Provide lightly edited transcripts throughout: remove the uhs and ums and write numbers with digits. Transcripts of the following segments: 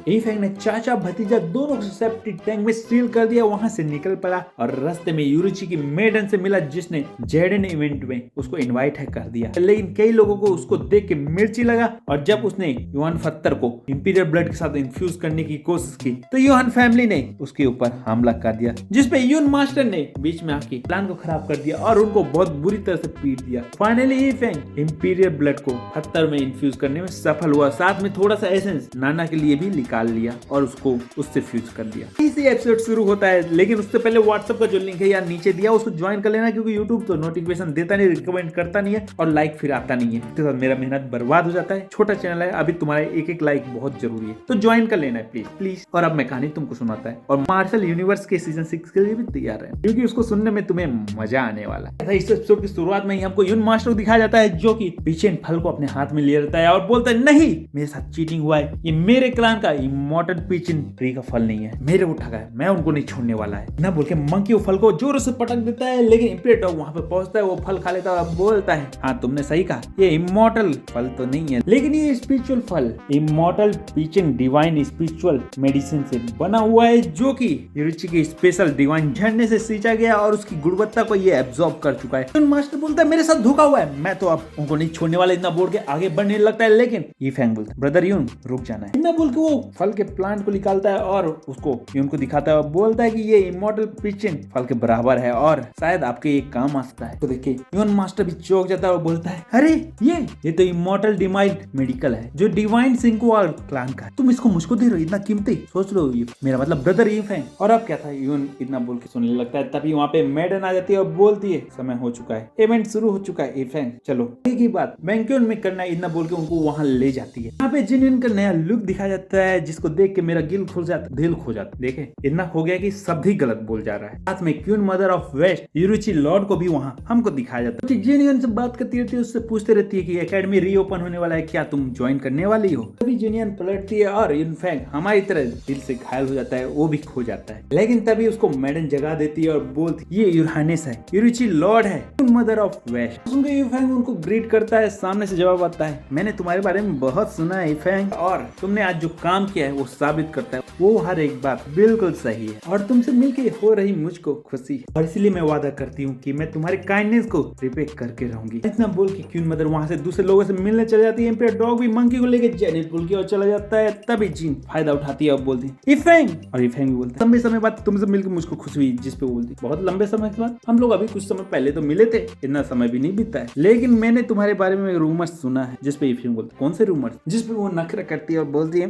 ईफेंग ने चाचा भतीजा दोनों को सेफ्टी टैंक में सील कर दिया, वहां से निकल पड़ा और रास्ते में यूरुची की मेडन से मिला जिसने जेडन इवेंट में उसको इनवाइट है कर दिया। लेकिन कई लोगों को उसको देख के मिर्ची लगा और जब उसने योहान फत्तर को इंपीरियल ब्लड के साथ इन्फ्यूज करने की कोशिश की तो योहान फैमिली ने उसके ऊपर हमला कर दिया, जिसपे यून मास्टर ने बीच में आके प्लान को खराब कर दिया और उनको बहुत बुरी तरह से पीट दिया। फाइनली ईफेंग इंपीरियल ब्लड को पत्थर में इन्फ्यूज करने में सफल हुआ, साथ में थोड़ा सा एसेंस नाना के लिए भी निकाल लिया और उसको उससे फ्यूज कर दिया। इसी एपिसोड शुरू होता है, लेकिन उससे पहले व्हाट्सएप का जो लिंक है यार नीचे दिया, उसको ज्वाइन कर लेना क्योंकि यूट्यूब तो नोटिफिकेशन देता नहीं, रिकमेंड करता नहीं है और लाइक फिर आता नहीं है, इसके साथ मेरा मेहनत बर्बाद हो जाता है। छोटा चैनल है, अभी तुम्हारा एक एक लाइक बहुत जरूरी है, तो ज्वाइन कर लेना है प्लीज प्लीज। और अब मैं कहानी तुमको सुनाता है और मार्शल यूनिवर्स के सीजन 6 के लिए भी तैयार है क्योंकि उसको सुनने में तुम्हें मजा आने वाला है। इस एपिसोड की शुरुआत में ही हमको यून मास्टर को दिखाया जाता है जो कि पीछे फल को अपने हाथ में ले रहता है और बोलता है नहीं मेरे साथ चीटिंग हुआ है, ये मेरे क्लान का इमॉर्टल पीचिन ट्री का फल नहीं है, मेरे उठा है, मैं उनको नहीं छोड़ने वाला है ना बोल के मंकी वो फल को जोर से पटक देता है। लेकिन इंपीरियल डॉग वहां पे पहुंचता है, वो फल खा लेता है और बोलता है हाँ तुमने सही कहा, ये इमॉर्टल फल तो नहीं है लेकिन ये स्पिरिचुअल फल इमॉर्टल पीचिन डिवाइन स्पिरिचुअल मेडिसिन से बना हुआ है जो कि यूरुची के स्पेशल डिवाइन झरने से सींचा गया और उसकी गुणवत्ता को ये एब्जॉर्ब कर चुका है। मास्टर बोलता है मेरे साथ धोखा हुआ है, मैं तो अब उनको नहीं छोड़ने वाला, इतना बोल के आगे बढ़ने लगता है। लेकिन ईफेंग बोलता है ब्रदर यून रुक जाना है, इतना बोल के वो फल के प्लांट को निकालता है और उसको यून को दिखाता है और बोलता है कि ये इमॉर्टल पिचिन फल के बराबर है और शायद आपके ये काम आ सकता है। तो देखिए यून मास्टर भी चौंक जाता है और बोलता है अरे ये तो इमॉर्टल डिवाइन मेडिकल है जो डिवाइन सिंकुआल क्लान का है, तुम इसको मुझको दे रहे हो, इतना कीमती, सोच लो ये मेरा मतलब ब्रदर ईफेंग। और अब क्या था, यून इतना बोल के सुनने लगता है, तभी वहाँ पे मेडन आ जाती है और बोलती है समय हो चुका है, इवेंट शुरू हो चुका है ईफेंग, चलो एक ही बात बैंक्वेट में करना है, इतना बोल के उनको वहाँ ले जाती है। यहाँ पे जिन का नया लुक दिखाया जाता है जिसको देख के मेरा दिल खो जाता, देखे इतना खो गया कि सब भी गलत बोल जा रहा है। साथ में क्वीन मदर ऑफ वेस्ट यूरुची लॉर्ड को भी वहाँ हमको दिखाया जाता है। जेनियन से बात करती रहती है, उससे पूछते रहती है कि एकेडमी रीओपन होने वाला है, क्या तुम ज्वाइन करने वाली हो। तभी जेनियन पलटती है और इनफैक्ट हमारी तरह दिल से घायल हो जाता है, वो भी खो जाता है। लेकिन तभी उसको मैडन जगा देती है और बोलती ये यूरहानेस है, यूरुची लॉर्ड है, मदर ऑफ वेस्ट। सुनकर ईफेंग उनको ग्रीट करता है, सामने से जवाब आता है मैंने तुम्हारे बारे में बहुत सुना है ईफेंग और तुमने आज जो काम किया है वो साबित करता है वो हर एक बात बिल्कुल सही है और तुमसे मिलके हो रही मुझको खुशी है और इसलिए मैं वादा करती हूँ कि मैं तुम्हारे काइंडनेस को रिपे करके रहूंगी। इतना बोल के क्वीन मदर वहाँ से दूसरे लोगों से मिलने चले जाती है। इंपीरियल डॉग भी मंकी को लेकर जेनिट पुल की ओर चला जाता है। तभी जीन फायदा उठाती है और बोलती है ईफेंग, और ईफेंग भी बोलता है लंबे समय बाद तुमसे मिलकर मुझको खुशी हुई, जिसपे बोलती बहुत लंबे समय के बाद, हम लोग अभी कुछ समय पहले तो मिले थे, इतना समय भी नहीं बीता है, लेकिन मैंने तुम्हारे बारे में रूमर्स सुना है। जिसपे ईफेंग बोलती कौन से रूमर्स, जिसपे वो नखरा करती है और बोलती है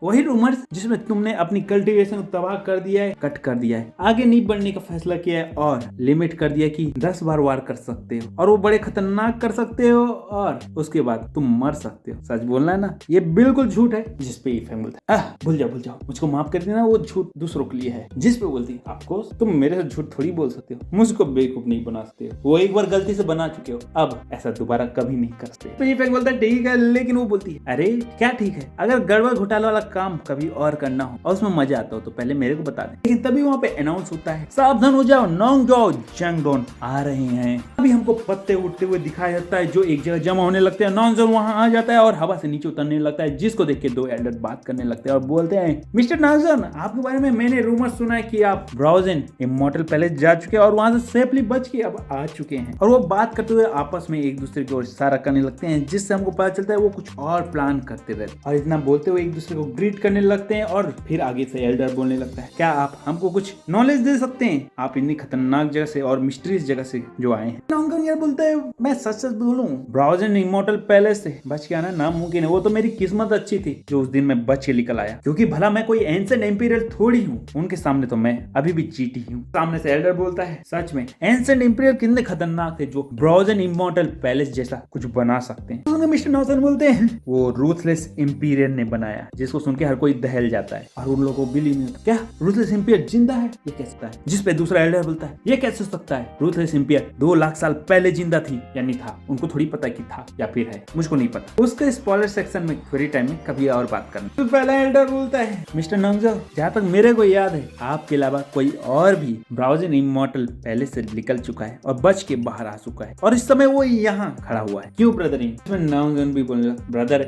वही रूमर्स जिसमें तुमने अपनी कल्टीवेशन तबाह कर दिया है, कट कर दिया है, आगे नहीं बढ़ने का फैसला किया है और लिमिट कर दिया कि 10 बार वार कर सकते हो और वो बड़े खतरनाक कर सकते हो और उसके बाद तुम मर सकते हो। सच बोलना है ना, ये बिल्कुल झूठ है। जिसपे ईफेंग बोलता है भूल जाओ मुझको माफ कर देना, वो झूठ दूसरों के लिए है। जिसपे बोलती आपको तुम मेरे से झूठ थोड़ी बोल सकते हो, मुझको बेवकूफ नहीं बना सकते हो, वो एक बार गलती से बना चुके हो, अब ऐसा दोबारा कभी नहीं कर सकते। तो ईफेंग बोलता है ठीक है, लेकिन वो बोलती है अरे क्या ठीक है, अगर गड़बड़ घोटाला वाला काम कभी और करना हो और उसमें मजा आता हो तो पहले मेरे को बता दे। लेकिन तभी वहाँ पे अनाउंस होता है सावधान हो जाओ, नोंगजो जंगडोन आ रहे हैं। अभी हमको पत्ते उड़ते हुए दिखाया जाता है जो एक जगह जमा होने लगते हैं। नोंगजो वहाँ आ जाता है और हवा से नीचे उतरने लगता है, जिसको देख के दो एल्डर बात करने लगते हैं और बोलते हैं मिस्टर नाजन, आपके बारे में मैंने रूमर सुना है कि आप ब्राउजन इमॉर्टल पैलेस जा चुके हैं और वहां से सेफली बच के अब आ चुके हैं। और वो बात करते हुए आपस में एक दूसरे की ओर इशारा करने लगते हैं, जिससे हमको पता चलता है वो कुछ और प्लान करते रहते और इतना बोलते हुए एक दूसरे को ग्रीट करने लगते हैं। और फिर आगे से एल्डर बोलने लगता है क्या आप हमको कुछ नॉलेज दे सकते हैं, आप इतनी खतरनाक जगह से और मिस्टीरियस जगह से जो आए हैं। नोंगजो यार बोलता है मैं सच बोलूं, ब्राउजन इमॉर्टल पैलेस से बच के आना नामुमकिन है, वो तो मेरी किस्मत अच्छी थी जो उस दिन मैं बच के निकल आया, क्योंकि भला मैं कोई एंशिएंट इंपीरियल थोड़ी हूँ, उनके सामने तो मैं अभी भी चीटी हूँ। सामने से एल्डर बोलता है सच में एंशिएंट इंपीरियल कितने खतरनाक थे जो ब्राउजन इमॉर्टल पैलेस जैसा कुछ बना सकते हैं। मिस्टर नॉसन बोलते हैं वो रूथलेस इंपीरियल ने बनाया, जिसको सुन के हर कोई दहल जाता है और उन लोगों को बिलीव नहीं होता। क्या रूथलेस इम्पियर जिंदा है? ये कैसे सकता है? जिस पे दूसरा एल्डर बोलता है ये कैसे हो सकता है? रूथलेस इम्पियर 2 लाख साल पहले जिंदा थी या नहीं था, उनको थोड़ी पता कि था या फिर है, मुझको नहीं पता। उसके स्पॉइलर सेक्शन में फ्री टाइम में कभी और बात करना। तो पहला एल्डर बोलता है मिस्टर नंगजल, जहाँ तक मेरे को याद है आपके अलावा कोई और भी ब्राउजन इमॉर्टल पहले से निकल चुका है और बच के बाहर आ चुका है और इस समय वो यहाँ खड़ा हुआ है। क्यों ब्रदर? इसमें नंगजल भी बोल रहा ब्रदर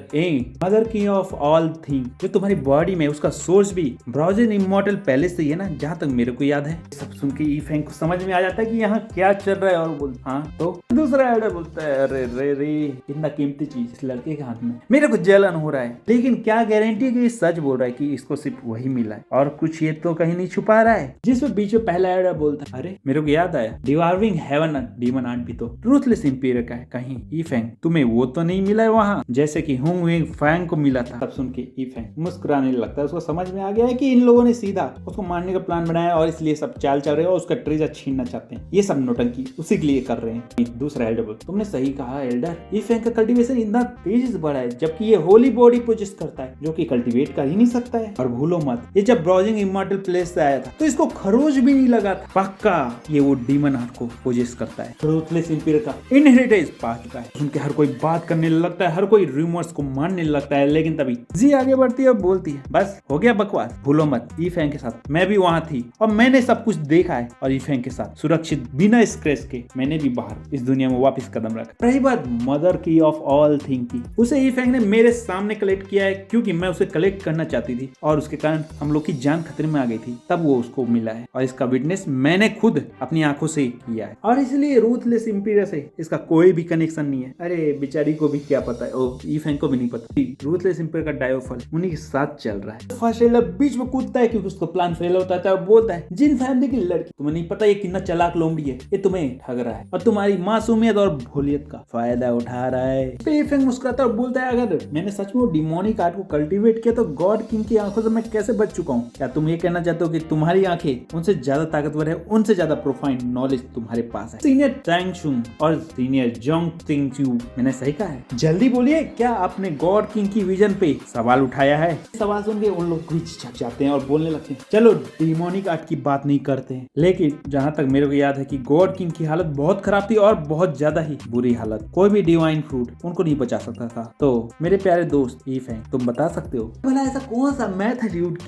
मदर की ऑफ ऑल थिंग, जो तुम्हारी बॉडी में उसका सोर्स भी ब्राउजन इमॉर्टल पहले से ही है ना, जहाँ तक मेरे को याद है। सब सुन के ई फैंग को समझ में आ जाता है कि यहाँ क्या चल रहा है और बोल हाँ। तो दूसरा एल्डर बोलता है अरे रे रे इतना कीमती चीज इस लड़के के हाथ में, मेरे को जलन हो रहा है, लेकिन क्या गारंटी है कि सच बोल रहा है कि इसको सिर्फ वही मिला है और कुछ ये तो कहीं नहीं छुपा रहा है। जिसमें बीच में पहला एल्डर बोलता है अरे मेरे को याद आया, डिवार्विंग हेवन डीमन आर्ट भी तो रूथलेस इंपीरियर का है, कहीं ई फैंग तुम्हें वो तो नहीं मिला है वहाँ जैसे कि हुंग वेंग फैंग को मिला था। तब सुन के ई फैंग मुस्कुराने लगता है, उसको समझ में आ गया है कि इन लोगों ने सीधा उसको मारने का प्लान बनाया और इसलिए सब चाल चल रहे हैं और उसका ट्रेजर छीनना चाहते हैं। ये सब नोटंकी उसी के लिए कर रहे हैं। दूसरा एल्डर बोलता तुमने सही कहा एल्डर, ई फैंग का कल्टीवेशन इतना तेजी से बढ़ा है जबकि ये होली बॉडी पोजेस करता है जो कि कल्टीवेट कर ही नहीं सकता है। और भूलो मत ये जब ब्राउजिंग इमॉर्टल प्लेस से आया था तो इसको खरोच भी नहीं लगा था। पक्का ये वो डीमन हार्ट को पोजेस करता है। रूथलेस इंपीरियर का इनहेरिटेंस पा चुका है। उनके हर कोई बात करने लगता है, हर कोई रूमर्स को मानने लगता है। लेकिन तभी जी आगे बढ़ती है और बोलती है बस हो गया बकवास, भूलो मत ई फैंग के साथ मैं भी वहाँ थी और मैंने सब कुछ देखा है और ई फैंग के साथ सुरक्षित बिना स्क्रैच के मैंने भी बाहर इस दुनिया में वापस कदम रखा। रही बात मदर की ऑफ ऑल थिंग की, उसे ई फैंग ने मेरे सामने कलेक्ट किया है क्योंकि मैं उसे कलेक्ट करना चाहती थी और उसके कारण हम लोग की जान खतरे में आ गई थी, तब वो उसको मिला है और इसका विटनेस मैंने खुद अपनी आंखों से किया है और इसलिए रूथलेस इंपीरियर से इसका कोई भी कनेक्शन नहीं है। अरे बेचारी को भी क्या पता है, ओ ई फैंग को भी नहीं पता रूथलेस इंपीरियर का डायोफल उन्हीं के साथ चल रहा है। फर्स्ट एल्डर बीच में कूदता है क्योंकि उसको प्लान फेल होता है और बोलता है जिन फैमिली की लड़की तुम्हें नहीं पता ये कितना चालाक लोमड़ी है, ये तुम्हें ठग रहा है और तुम्हारी मासूमियत और भोलियत का फायदा उठा रहा है। ई फैंग मुस्कुराता है और बोलता है अगर मैंने सच में वो डिमोनिक आर्ट को कल्टीवेट किया तो गॉड किंग की आंखों से मैं कैसे बच चुका हूँ? क्या तुम ये कहना चाहते हो कि तुम्हारी आंखें उनसे ज्यादा ताकतवर है, उनसे ज्यादा प्रोफाइंड नॉलेज तुम्हारे पास है? सीनियर टैंग शुंग और सीनियर जोंग तिंग चू, मैंने सही कहा है? जल्दी बोलिए, क्या आपने गॉड किंग की विजन पे सवाल उठाया है? सवाल सुन के उन लोग छक जाते हैं और बोलने लगते हैं चलो डिमोनिक आर्ट की बात नहीं करते हैं, लेकिन जहाँ तक मेरे को याद है कि गॉड किंग की हालत बहुत खराब थी और बहुत ज्यादा ही बुरी हालत, कोई भी डिवाइन फ्रूट उनको नहीं बचा सकता था। तो मेरे प्यारे दोस्त ई फैंग तुम बता सकते हो भला ऐसा कौन सा मेथड यूज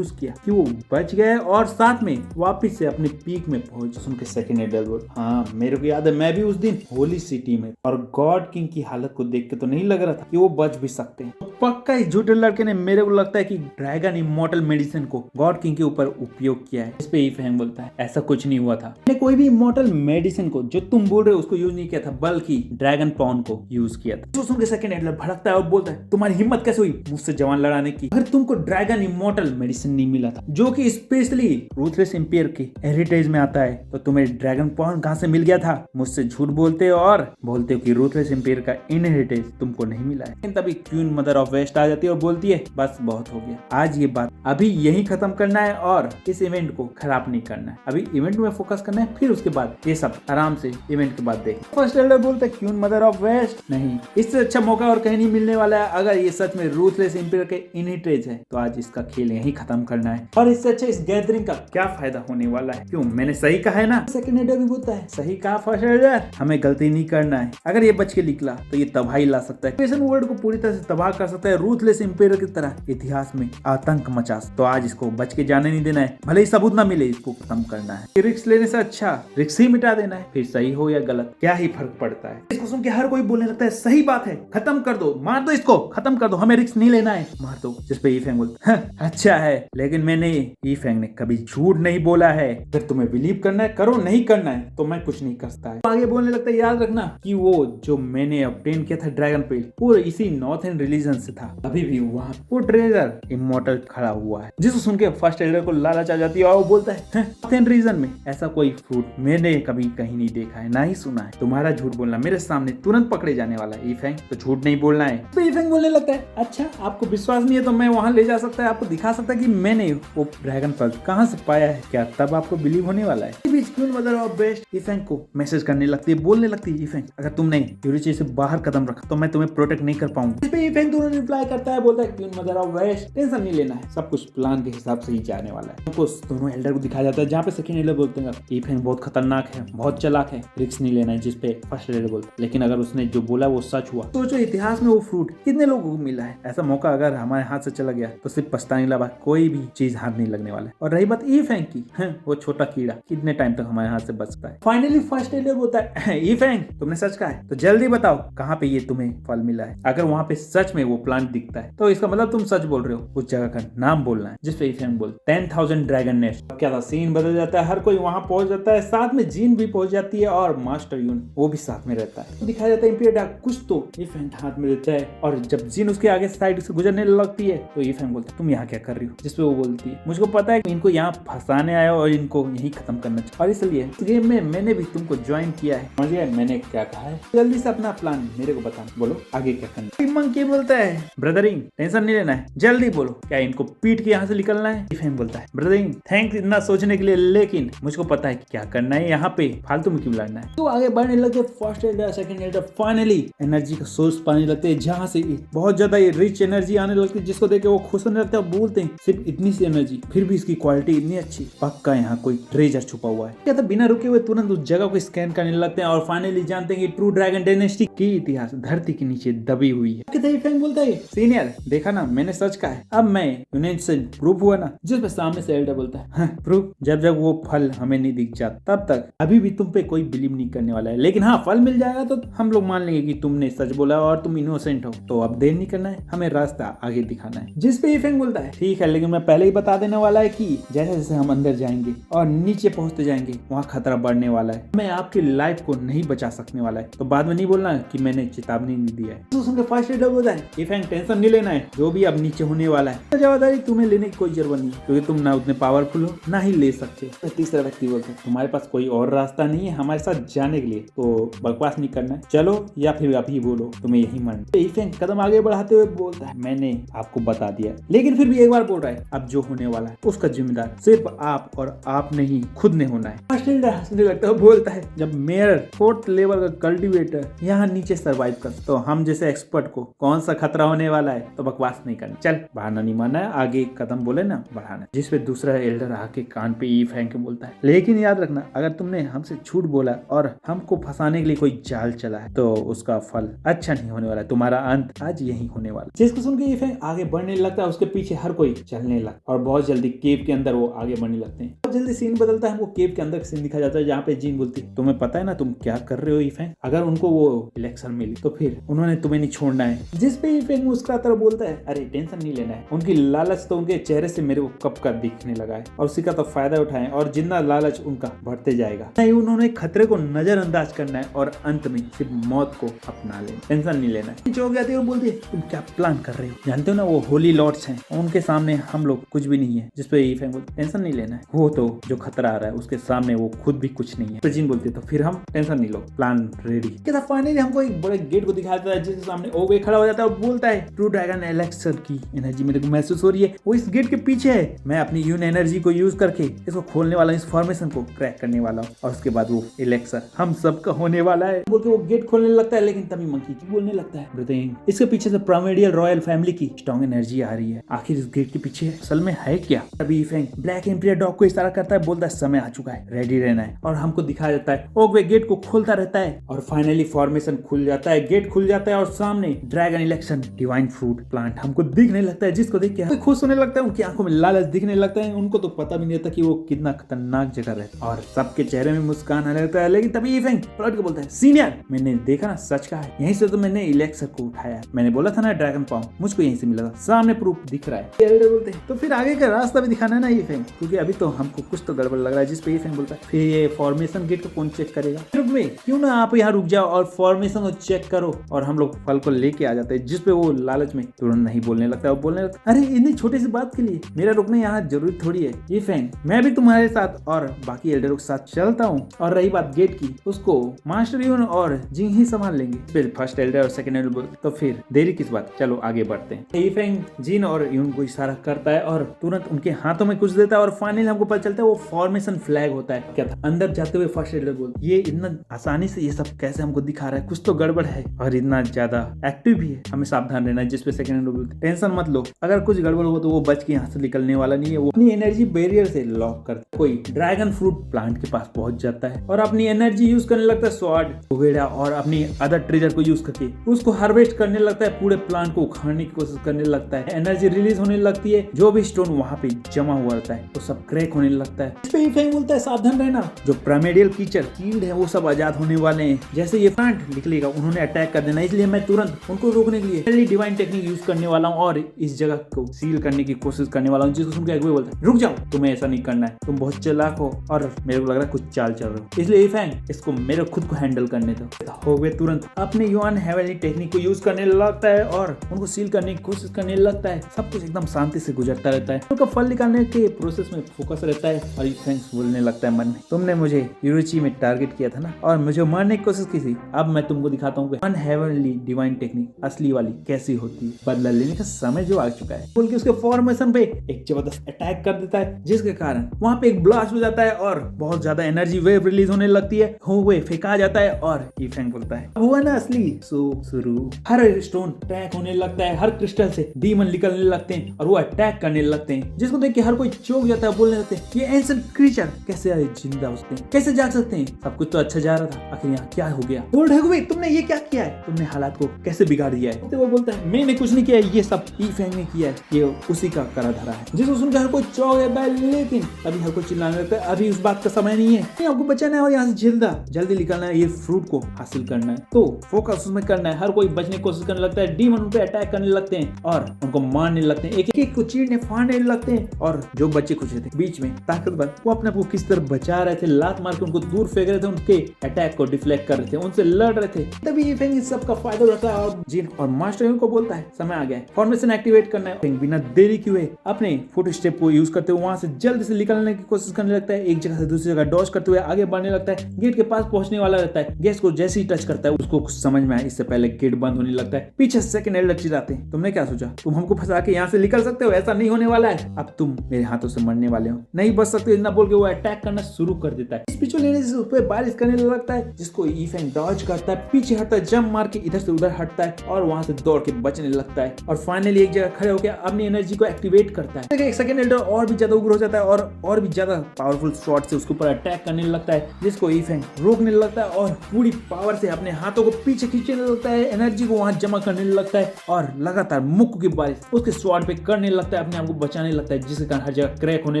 किया कि वो बच गए और साथ में वापस से अपने पीक में पहुंच? सुन के सेकंड एल्डर बोल हाँ मेरे को याद है, मैं भी उस दिन होली सिटी में और गॉड किंग की हालत को देख के तो नहीं लग रहा था कि वो बच भी सकते हैं। तो पक्का इस झूठे लड़के ने मेरे को लगता है कि ड्रैगन इमॉर्टल मेडिसिन को गॉड किंग के ऊपर उपयोग किया है। इस पे ई फैंग बोलता है ऐसा कुछ नहीं हुआ था, मैंने कोई भी इमॉर्टल मेडिसिन को जो तुम बोल रहे हो उसको यूज नहीं किया था, बल्कि ड्रैगन पॉन को यूज किया था। तो सुन के सेकंड एल्डर भड़कता है और बोलता है तुम्हारी हिम्मत कैसे हुई मुझसे जवान लड़ाने की? अगर तुमको ड्रैगन इमॉर्टल मेडिसिन नहीं मिला था जो कि स्पेशली रूथलेस इंपीरियर के हेरिटेज में आता है तो तुम्हें ड्रैगन पॉन कहां से मिल गया था? मुझसे झूठ बोलते हो और बोलते हो कि रूथलेस इंपीरियर का इनहेरिटेज तुमको नहीं मिला है। लेकिन तभी क्वीन मदर ऑफ वेस्ट आ जाती है और बोलती है बस बहुत हो गया, आज ये बात अभी यही खत्म करना है और इस इवेंट को खराब नहीं करना है, अभी इवेंट में फोकस करना है, फिर उसके बाद ये सब आराम से इवेंट के बाद देखें। फर्स्ट एल्डर बोलता है क्वीन मदर ऑफ वेस्ट नहीं, इससे अच्छा मौका और कहीं नहीं मिलने वाला है। अगर ये सच में रूथलेस इंपीरियर के इनहेरिटेज है तो आज इसका खेल यही खत्म करना है और इससे अच्छा इस गैदरिंग का क्या फायदा होने वाला है? क्यों मैंने सही कहा है ना? सेकंड एल्डर भी बोलता है सही कहा फर्स्ट एल्डर, हमें गलती नहीं करना है, अगर ये बच के निकला तो ये तबाही ला सकता है, क्रिएशन वर्ल्ड को पूरी तरह से तबाह कर सकता है, रूथलेस इंपीरियर की तरह इतिहास में आतंक मचा। तो आज इसको बच के जाने नहीं देना है, भले ही सबूत ना मिले इसको खत्म करना है। रिस्क लेने से अच्छा रिस्क ही मिटा देना है, फिर सही हो या गलत क्या ही फर्क पड़ता है। इसको सुन के हर कोई बोलने लगता है सही बात है, खत्म कर दो, मार दो इसको, खत्म कर दो, हमें रिस्क नहीं लेना है, मार दो। जिस पे ई फैंग बोलता है अच्छा है, लेकिन मैंने ई फैंग ने कभी झूठ नहीं बोला है, अगर तुम्हें बिलीव करना है करो, नहीं करना है तो मैं कुछ नहीं करता है। आगे बोलने लगता है याद रखना कि वो जो मैंने ऑब्टेन किया था ड्रैगन पेल वो इसी नॉर्थर्न रिलीजन से था, अभी भी वहाँ वो ट्रेजर इमॉर्टल खड़ा हुआ है। जिसको सुन के फर्स्ट एल्डर को लालच आ जाती है और वो बोलता है नॉर्थर्न रीजन में ऐसा कोई फ्रूट मैंने कभी कहीं नहीं देखा है, ना ही सुना है, तुम्हारा झूठ बोलना मेरे सामने तुरंत पकड़े जाने वाला है ई फैंग, तो झूठ नहीं बोलना है। तो ई फैंग बोलने लगता है अच्छा आपको विश्वास नहीं है तो मैं वहाँ ले जा सकता है, आपको दिखा सकता है कि मैंने वो ड्रैगन पल कहाँ से पाया है, क्या तब आपको बिलीव होने वाला है? बीच क्वीन मदर ऑफ वेस्ट ई फैंग को मैसेज करने लगती है, बोलने लगती है ई फैंग अगर तुमने यूरिची से बाहर कदम रखा तो मैं तुम्हें प्रोटेक्ट नहीं कर पाऊंगा। इस पे ई फैंग तुरंत रिप्लाई करता है, बोलता है queen mother of west tension नहीं लेना है, सब कुछ प्लान के हिसाब से ही जाने वाला है। हमको दोनों एल्डर को दिखाया जाता है जहाँ पे सेकंड एल्डर बोलते हैं ई फैंग बहुत खतरनाक है, बहुत चालाक है, रिस्क नहीं लेना है, जिसपे फर्स्ट एल्डर बोलते हैं लेकिन अगर उसने जो बोला वो सच हुआ। सोचो इतिहास में वो फ्रूट कितने लोगों को मिला है। ऐसा मौका अगर हमारे हाथ से चला गया तो सिर्फ पछताने के अलावा कोई भी चीज हाथ नहीं लगने वाला है। और रही बात ई फैंग की, वो छोटा कीड़ा कितने टाइम तक हमारे हाथ से बचता है। फाइनली फर्स्ट एल्डर बोलता है ई फैंग तुमने सच कहा है तो जल्दी बताओ कहाँ पे ये तुम्हें फल मिला है। अगर वहाँ पे सच में वो प्लांट दिखता है तो इसका मतलब तुम सच बोल रहे हो। उस जगह का नाम बोलना है। जिसपे ई फैंग बोल 10,000 ड्रैगन नेस्ट। क्या था सीन बदल जाता है, हर कोई वहाँ पहुंच जाता है, साथ में जीन भी पहुंच जाती है और मास्टर यून वो भी साथ में रहता है। तो दिखाया जाता है इंपीरियल डार्क कुछ तो ई फैंग हाथ में देता है और जब जीन उसके आगे साइड से गुजरने लगती है तो ई फैंग बोलता है तुम यहाँ क्या कर रही हो। जिसपे वो बोलती है मुझको पता है कि इनको यहाँ फंसाने आया और इनको यही खत्म करना चाहिए और इसलिए इस गेम में मैंने भी तुमको ज्वाइन किया है। समझ गए मैंने क्या कहा है। जल्दी से अपना प्लान मेरे को बता, बोलो आगे क्या करना। मंकी बोलता है ब्रदरिंग टेंशन नहीं लेना है, जल्दी बोलो क्या इनको पीट के यहाँ से निकलना है। ई फैंग बोलता है ब्रदरिंग थैंक्स इतना सोचने के लिए, लेकिन मुझको पता है कि क्या करना है, यहाँ पे फालतू में क्यों लड़ना है। तो आगे बढ़ने लगे। First Elder second Elder finally energy का सोर्स पाने लगते हैं जहाँ से बहुत ज्यादा रिच एनर्जी आने लगती है, जिसको देख के वो खुश होने लगते हैं। बोलते हैं सिर्फ इतनी सी एनर्जी फिर भी इसकी क्वालिटी इतनी अच्छी, पक्का यहाँ कोई ट्रेजर छुपा हुआ है। क्या था बिना रुके हुए तुरंत उस जगह को स्कैन करने लगते हैं और फाइनली जानते हैं कि ट्रू ड्रैगन डायनेस्टी की इतिहास धरती के नीचे दबी हुई है। ई फैंग बोलता है सीनियर देखा ना मैंने सच कहा है, अब मैं यूनियन से प्रूफ हुआ ना। जिसपे सामने से एल्डर बोलता है प्रूफ जब जब वो फल हमें नहीं दिख जाता तब तक अभी भी तुम पे कोई बिलीव नहीं करने वाला है, लेकिन हाँ फल मिल जाएगा तो हम लोग मान लेंगे कि तुमने सच बोला और तुम इनोसेंट हो। तो अब देर नहीं करना है, हमें रास्ता आगे दिखाना है। जिसपे ई फैंग बोलता है ठीक है लेकिन मैं पहले ही बता देने वाला है कि जैसे जैसे हम अंदर जाएंगे और नीचे पहुंचते जाएंगे वहाँ खतरा बढ़ने वाला है, मैं आपकी लाइफ को नहीं बचा सकने वाला है। तो बाद में नहीं बोलना कि मैंने चेतावनी नहीं दिया है। तो सुन के फर्स्ट एल्डर बोलता है ई फैंग टेंशन नहीं लेना है, जो भी अब नीचे होने वाला है जवाबदारी तुम्हें लेने की कोई जरूरत नहीं क्योंकि तुम ना उतने पावरफुल हो ना ही ले सकते। तो तीसरा व्यक्ति बोलता है तुम्हारे पास कोई और रास्ता नहीं है हमारे साथ जाने के लिए, तो बकवास नहीं करना है, चलो या फिर अभी बोलो तुम्हें यही मन। तो ई फैंग कदम आगे बढ़ाते हुए बोलता है मैंने आपको बता दिया, लेकिन फिर भी एक बार बोल रहा है अब जो होने वाला है उसका जिम्मेदार सिर्फ आप और आप नहीं खुद ने होना है। फर्स्ट एल्डर हंसने लगता है, बोलता है जब मेयर 4th लेवल का कल्टीवेटर यहाँ नीचे सर्वाइव कर तो हम जैसे एक्सपर्ट को कौन सा खतरा होने वाला है। तो बकवास नहीं करना, चल बहाना नहीं मानना है, आगे कदम बोले ना बढ़ाना। जिसपे दूसरा एल्डर आके कान पे ई फैंग के बोलता है लेकिन याद रखना अगर तुमने हमसे झूठ बोला और हमको फंसाने के लिए कोई जाल चला है तो उसका फल अच्छा नहीं होने वाला है, तुम्हारा अंत आज यही होने वाला। जिसको सुन के ई फैंग आगे बढ़ने लगता है, उसके पीछे हर कोई चलने लगता और बहुत जल्दी केव के अंदर वो आगे बढ़ने लगते हैं। बहुत जल्दी सीन बदलता है, हमको केव के अंदर सीन दिखा जाता है जहाँ पे जीन बोलती है तुम्हें पता है ना तुम क्या कर रहे हो ई फैंग, अगर उनको वो इलेक्शन मिली तो फिर उन्होंने तुम्हें नहीं छोड़ना है। जिसपे ई फैंग मुस्कुराता बोलता है अरे टेंशन नहीं लेना है, उनकी लालच तो उनके चेहरे से मेरे को कब का दिखने लगा है और उसी का तो फायदा उठाएं और जितना लालच उनका बढ़ते जाएगा। नहीं उन्होंने खतरे को नजरअंदाज करना है और अंत में सिर्फ मौत को अपना लेना, टेंशन नहीं लेना है। चौंक जाती है और बोलती है तुम क्या प्लान कर रहे हो, जानते हो ना वो होली लॉर्ड्स हैं, उनके सामने हम लोग कुछ भी नहीं है। जिसपे ई फैंग बोलती टेंशन नहीं लेना है, वो तो जो खतरा आ रहा है उसके सामने वो खुद भी कुछ नहीं है। तो जिन बोलती है तो फिर हम टेंशन नहीं लो, प्लान रेडी। क्या फाइनली हमको एक बड़े गेट को दिखाया जाता है जिसके सामने ओवे खड़ा हो जाता है और बोलता है ट्रू ड्रैगन एलेक्सर की एनर्जी मेरे को महसूस हो रही है, वो इस गेट के पीछे है, मैं अपनी यून एनर्जी को यूज करके इसको खोलने वाला, इस फॉर्मेशन को क्रैक करने वाला हूँ और उसके बाद वो एलेक्सर हम सबका होने वाला है बोल के वो गेट खोलने लगता है। लेकिन तभी मंकी की बोलने लगता है ब्रदरिंग इसके पीछे से प्राइमोर्डियल रॉयल फैमिली की स्ट्रॉन्ग एनर्जी आ रही है, आखिर इस गेट के पीछे असल में है क्या। तभी फैंग ब्लैक इंपीरियल डॉग को इशारा करता है, बोलता है समय आ चुका है, रेडी रहना है। और हमको दिखाया जाता है ओगवे गेट को खोलता रहता है और फाइनली फॉर्मेशन खुल जाता है, गेट खुल जाता है और सामने dragon election divine fruit plant हमको दिखने लगता है। जिसको देख के खुश होने लगता है, उनकी आंखों में लालच दिखने लगता है, उनको तो पता भी नहीं था कि वो कितना खतरनाक जगह रहता और सबके चेहरे में मुस्कान आने लगता है। लेकिन तभी फैंग पलट के बोलता है सीनियर मैंने देखा ना सच कहा है, यहीं से तो मैंने इलेक्सर को उठाया, मैंने बोला था ना ड्रैगन पाम मुझको यहीं से मिला था, सामने प्रूफ दिख रहा है। एल्डर बोलते हैं तो फिर आगे का रास्ता भी दिखाना है ना ये फैंग, क्योंकि अभी तो हमको कुछ तो गड़बड़ लग रहा है। जिसपे ये फैंग बोलता है फिर ये फॉर्मेशन गेट को कौन चेक करेगा, क्यों ना आप यहाँ रुक जाओ और फॉर्मेशन को चेक करो और हम लोग फल को लेके आ जाते हैं। जिसपे वो लालच में तुरंत नहीं बोलने लगता और बोलने लगता अरे इतनी छोटी सी बात के लिए मेरा रुकना यहाँ जरूरी थोड़ी है, ये फैंग मैं भी तुम्हारे साथ और बाकी एल्डरों के साथ चलता हूँ। और रही बात गेट की, उसको मास्टर यून और जिंग ही संभाल लेंगे। फिर फर्स्ट एल्डर और सेकंड एल्डर बोलते तो फिर देरी किस बात, चलो आगे बढ़ते हैं। ये फैंग जिन और यून को इशारा करता है और तुरंत उनके हाथों में कुछ देता है और फाइनली हमको पता चलता है वो फॉर्मेशन फ्लैग होता है। क्या था अंदर जाते हुए फर्स्ट एल्डर बोलते ये इतना आसानी से ये सब कैसे हमको दिखा रहा है, कुछ तो गड़बड़ है और इतना ज्यादा एक्टिव भी है, हमें सावधान रहना है। जिसपे सेकंड एल्डर बोलते टेंशन मत लो, अगर कुछ गड़बड़ हो तो वो बच के यहाँ से निकलने वाला नहीं है। वो अपनी एनर्जी बैरियर से लॉक करता है। कोई ड्रैगन फ्रूट प्लांट के पास पहुंच जाता है और अपनी एनर्जी यूज करने लगता है स्वॉर्ड वगैरह और अपनी अदर ट्रेजर को यूज करके उसको हार्वेस्ट करने लगता है, पूरे प्लांट को उखाड़ने की कोशिश करने लगता है। एनर्जी रिलीज होने लगती है, जो भी स्टोन वहाँ पे जमा हुआ रहता है वो सब क्रैक होने लगता है। इस पे इफेंग बोलता है सावधान रहना, जो प्राइमेडियल कीचड़ कीड है वो सब आजाद होने वाले हैं। जैसे ये प्लांट निकलेगा उन्होंने अटैक कर देना, इसलिए मैं तुरंत उनको रोकने के लिए डिवाइन टेक्निक यूज करने वाला हूँ और इस जगह को सील करने की कोशिश करने वाला हूँ। जिसको सुन के एग्वे बोलता है रुक जाओ, तुम्हें ऐसा नहीं करना है, तुम बहुत चालाक हो और मेरे को लग रहा है कुछ चाल चल रहे हो, इसलिए इफेंग इसको मेरे खुद को हैंडल करने दो। होवे तुरंत अपने युआन हेवनली टेक्निक को यूज करने लगता है और उनको सील करने की कोशिश करने लगता है। सब कुछ एकदम शांति से गुजरता रहता है। उनका फल निकालने के प्रोसेस में फोकस रहता है और इफेंग बोलने लगता है मन में, तुमने मुझे यूरुची में टारगेट किया था ना और मुझे मारने की कोशिश की थी, अब मैं तुमको दिखाता हूँ अनहेवनली डिवाइन टेक्निक असली वाली कैसी होती है। बदला लेने का समय जो आ चुका है बोल के उसके फॉर्मेशन पे एक जबरदस्त अटैक कर देता है, जिसके कारण वहाँ पे एक ब्लास्ट हो जाता है और बहुत ज्यादा एनर्जी वेव रिलीज होने लगती है। हुए फेंका जाता है और इफेंग बोलता है हुआ ना असली शुरू। हर स्टोन अटैक होने लगता है, हर क्रिस्टल से डीमन निकलने लगते हैं और वो अटैक करने लगते हैं, जिसको देख के हर कोई चौंक जाता है। बोलने लगते हैं ये एंशिएंट क्रीचर कैसे जिंदा होते हैं, कैसे जाग सकते हैं, सब कुछ तो अच्छा जा रहा था, आखिर यहाँ क्या हो गया। बोल रहे तुमने ये क्या किया है, तुमने हालात को कैसे बिगाड़ दिया है। तो वो बोलता है मैंने कुछ नहीं किया, ये सब इफेंग ने किया है, ये उसी का करा धरा है। जिसको सुनकर हर कोई चौंक जाता है, लेकिन अभी हर कोई चिल्लाने लगता है अभी उस बात का समय नहीं है, आपको बचाना है और यहाँ से जल्दी निकलना है, ये फ्रूट को हासिल करना है। तो फोकस उसमें करना है। हर कोई बचने की कोशिश करने लगता है, डीमन उन पे अटैक करने लगते हैं और उनको मारने लगते हैं, एक एक को चीरने फाड़ने लगते हैं। और जो बच्चे कुछ थे बीच में ताकतवर, वो अपने आप को किस तरह बचा रहे थे, लात मार के उनको दूर फेंक रहे थे, उनके अटैक को डिफ्लेक्ट कर रहे थे, उनसे लड़ रहे थे। तभी इफेंग इस सब का फायदा उठाता है और जिन और मास्टर को बोलता है समय आ गया है, फॉर्मेशन एक्टिवेट करना है। बिना देरी किए अपने फुट स्टेप को यूज करते हुए वहां से जल्दी से निकलने की कोशिश करने लगता है। एक जगह से दूसरी जगह डॉज करते हुए आगे बढ़ने लगता है। गेट के पास पहुंचने वाला रहता है, गैस को जैसे ही टच करता है उसको कुछ समझ में आया, इससे पहले गेट बंद होने लगता है। पीछे सेकंड एल्डर चिल्लाते हैं तुमने क्या सोचा, तुम हमको फंसा के यहाँ से निकल सकते हो, ऐसा नहीं होने वाला है, अब तुम मेरे हाथों से मरने वाले हो, नहीं बच सकते। इतना बोल के वो अटैक करना शुरू कर देता है। स्पिरिचुअल एनर्जी से उस पर बारिश करने लगता है, जिसको इफेंग डॉज करता है, पीछे हटता है, जंप मार के इधर से उधर हटता है और वहां से दौड़ के बचने लगता है और फाइनली एक जगह खड़े होकर अपनी एनर्जी को एक्टिवेट करता है। एक सेकंड एल्डर और भी ज्यादा उग्र हो जाता है और भी ज्यादा पावरफुल शॉट से उसके ऊपर अटैक करने लगता है, जिसको इफेंग रोकने लगता है और पूरी पावर से अपने हाथों को पीछे खींचने लगता है, एनर्जी को वहां जमा करने लगता है और लगातार मुक्के की बारिश उसके स्वॉर्ड पे करने लगता है, अपने आप को बचाने लगता है, जिसके कारण हर जगह क्रैक होने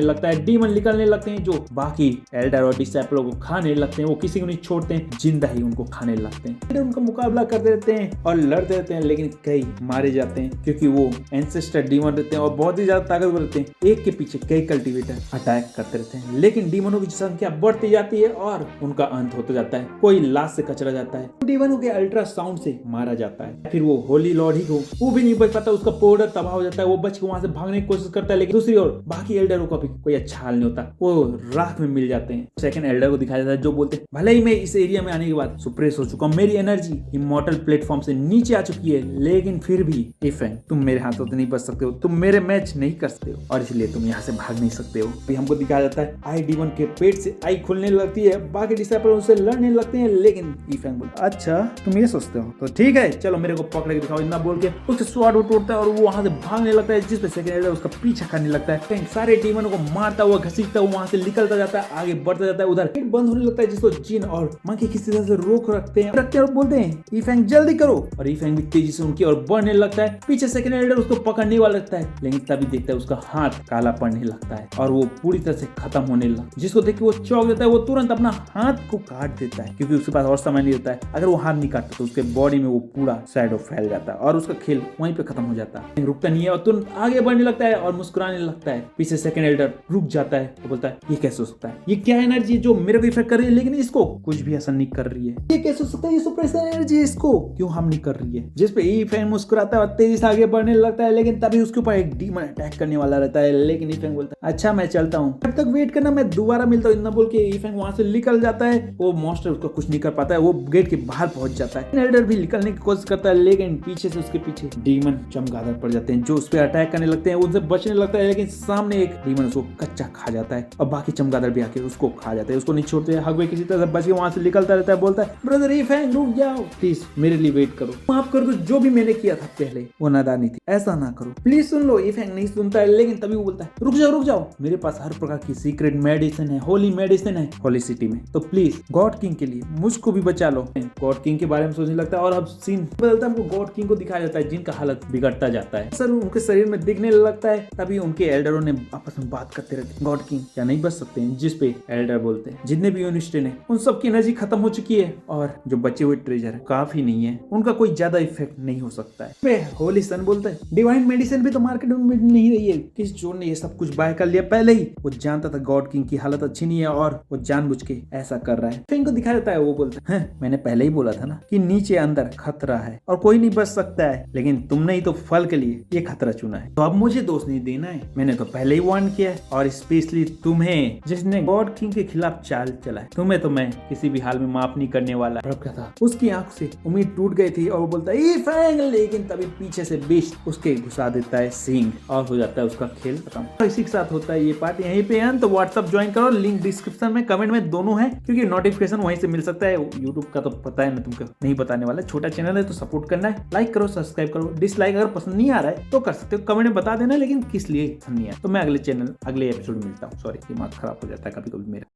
लगता है। डीमन निकलने लगते हैं जो बाकी एल्डर और डिसाइपलों को खाने लगते हैं, वो किसी को नहीं छोड़ते हैं, जिंदा ही उनको खाने लगते हैं। उनका मुकाबला करते रहते हैं और लड़ते रहते हैं, लेकिन कई मारे जाते हैं क्योंकि वो एंसेस्टर डीमन रहते हैं और बहुत ही ज्यादा ताकतवर रहते हैं। एक के पीछे कई कल्टीवेटर अटैक करते रहते हैं, लेकिन डीमनों की संख्या बढ़ती जाती है और उनका अंत होता जाता है। कोई लाश से कचरा जाता है, डीमनों के अल्ट्रासाउंड से मारा जाता है। फिर वो होली लॉर्ड ही को वो भी नहीं बच पाता, उसका पाउडर तबाह हो जाता है, वो बच के वहां से भागने की कोशिश करता है, लेकिन दूसरी ओर बाकी एल्डरों का भी कोई अच्छा हाल नहीं होता, वो राख में मिल जाते हैं। सेकंड एल्डर को दिखाया जाता है जो बोलते हैं भले ही मैं इस एरिया में आने के बाद सुप्रेस हो चुका हूं, मेरी एनर्जी इमॉर्टल प्लेटफॉर्म से नीचे आ चुकी है, लेकिन फिर भी इफेंग तुम मेरे हाथों से नहीं बच सकते हो, तुम मेरे मैच नहीं कर सकते हो और इसलिए तुम यहाँ से भाग नहीं सकते हो। भी हमको दिखाया जाता है आई डीमन के पेट से आई खुलने लगती है, बाकी डिसाइपल उससे लड़ने लगते हैं, लेकिन इफेंग बोलता है अच्छा तुम ये सोचते हो तो ठीक है चलो मेरे को पकड़ के दिखाओ, इतना बोल के उसके स्वॉर्ड तोड़ता है और वो वहां से भागने लगता है, जिस पे सेकंड एल्डर उसका पीछा करने लगता है। सारे डीमनों को मारता हुआ घसीटता हुआ वहां से निकलता जाता है, आगे बढ़ता जाता है। उधर गेट बंद होने लगता है, जिसको जिन और मंकी किसी तरह से रोक रखते हैं और बोलते हैं इफेंग जल्दी करो, और इफेंग भी तेजी से उनकी ओर बढ़ने लगता है। पीछे सेकंड एल्डर उसको पकड़ने वाला लगता है, लेकिन तभी देखता है उसका हाथ काला पड़ने लगता है और वो पूरी तरह से खत्म होने लगता है, जिसको देख के वो चौंक जाता है। वो तुरंत अपना हाथ को काट देता है क्योंकि उसके पास और समय नहीं होता है, अगर वो हाथ नहीं काटता तो उसके बॉडी में वो पूरा शैडो फैल जाता है और उसका खेल वहीं पे खत्म हो जाता है। रुकता नहीं है और तुरंत आगे बढ़ने लगता है और मुस्कुराने लगता है। पीछे सेकंड एल्डर रुक जाता है तो बोलता है ये कैसे हो सकता है, ये क्या एनर्जी जो मेरे को इफेक्ट कर रही है लेकिन इसको कुछ भी असर नहीं कर रही है, ये कैसे हो सकता है, ये सुप्रेशन एनर्जी इसको क्यों हम नहीं कर रही है। जिस पे इफेंग मुस्कुराता है और तेजी से आगे बढ़ने लगता है, लेकिन तभी उसके ऊपर एक डीमन अटैक करने वाला रहता है, लेकिन इफेंग बोलता है अच्छा मैं चलता हूँ, तब तक वेट करना मैं दोबारा मिलता हूँ, इतना बोल के इफेंग वहां से निकल जाता है। वो मॉन्स्टर उसको कुछ नहीं कर पाता है, वो गेट के बाहर पहुंच जाता है। एल्डर भी निकलने की कोशिश करता है, लेकिन पीछे से उसके पीछे डीमन चमगादड़ पड़ जाते हैं जो उस पर अटैक करने लगते हैं, उनसे बचने लगता है, लेकिन सामने एक डीमन उसको कच्चा खा जाता है और बाकी चमगादड़ भी आके उसको खा जाते हैं, उसको नहीं छोड़ते। हगवे किसी तरह बच के वहां से निकलता रहता है, बोलता है ब्रदर इफेंग रुक जाओ प्लीज, मेरे लिए वेट करो, माफ कर दो, जो भी मैंने किया था पहले वो नादानी थी, ऐसा ना करो, प्लीज सुन लो। ये फैंग नहीं सुनता है, लेकिन तभी वो बोलता है रुक जाओ, मेरे पास हर प्रकार की सीक्रेट मेडिसिन है, होली मेडिसिन है होली सिटी में, तो प्लीज गॉड किंग के लिए मुझको भी बचा लो। गॉड किंग के बारे में सोचने लगता है और अब सीन बदलता है, हमको गॉड किंग को दिखाया जाता है जिनका हालत बिगड़ता जाता है, सर उनके शरीर में दिखने लगता है। तभी उनके एल्डरों ने आपस में बात करते रहते हैं, गॉड किंग क्या नहीं बच सकते हैं? जिस पे एल्डर बोलते हैं जितने भी यूनिस्टेन है उन सबकी एनर्जी खत्म हो चुकी है और जो बचे हुए ट्रेजर है काफी नहीं है, उनका कोई ज्यादा इफेक्ट नहीं हो सकता है। पे होली सन बोलता है डिवाइन मेडिसिन भी तो मार्केट में मिल नहीं रही है, किस चोर ने ये सब कुछ बाय कर लिया पहले ही। वो जानता था गॉड किंग की हालत अच्छी नहीं है और वो जानबूझ के ऐसा कर रहा है। फिंग को दिखाया जाता है, वो बोलता है मैंने पहले ही बोला था ना कि नीचे अंदर खतरा है और कोई नहीं बच सकता है, लेकिन तुमने ही तो फल के लिए ये खतरा चुना है, तो अब मुझे दोष नहीं देना है, मैंने तो पहले ही वार्न किया है। और स्पेशली तुम्हें जिसने गॉड किंग के खिलाफ चाल चला है, तुम्हें तो मैं किसी भी हाल में माफ नहीं करने वाला। क्या था उसकी आंख से उम्मीद टूट गई थी और वो बोलता है फैंग, लेकिन तभी पीछे से बिस्ट उसके घुसा देता है सिंग और हो जाता है उसका खेल खत्म। इसी के साथ होता है ये पार्ट यहीं पे है। तो व्हाट्सएप ज्वाइन करो, लिंक डिस्क्रिप्शन में कमेंट में दोनों है, क्योंकि नोटिफिकेशन वहीं से मिल सकता है। यूट्यूब का तो पता है मैं तुमको नहीं बताने वाला, छोटा चैनल है तो सपोर्ट करना है, लाइक करो सब्सक्राइब करो, डिसलाइक अगर पसंद नहीं आ रहा है तो कर सकते हो, कमेंट में बता देना, लेकिन किस लिए पसंद नहीं है। तो मैं अगले एपिसोड में मिलता हूँ। सॉरी दिमाग खराब हो जाता है कभी कभी मेरा।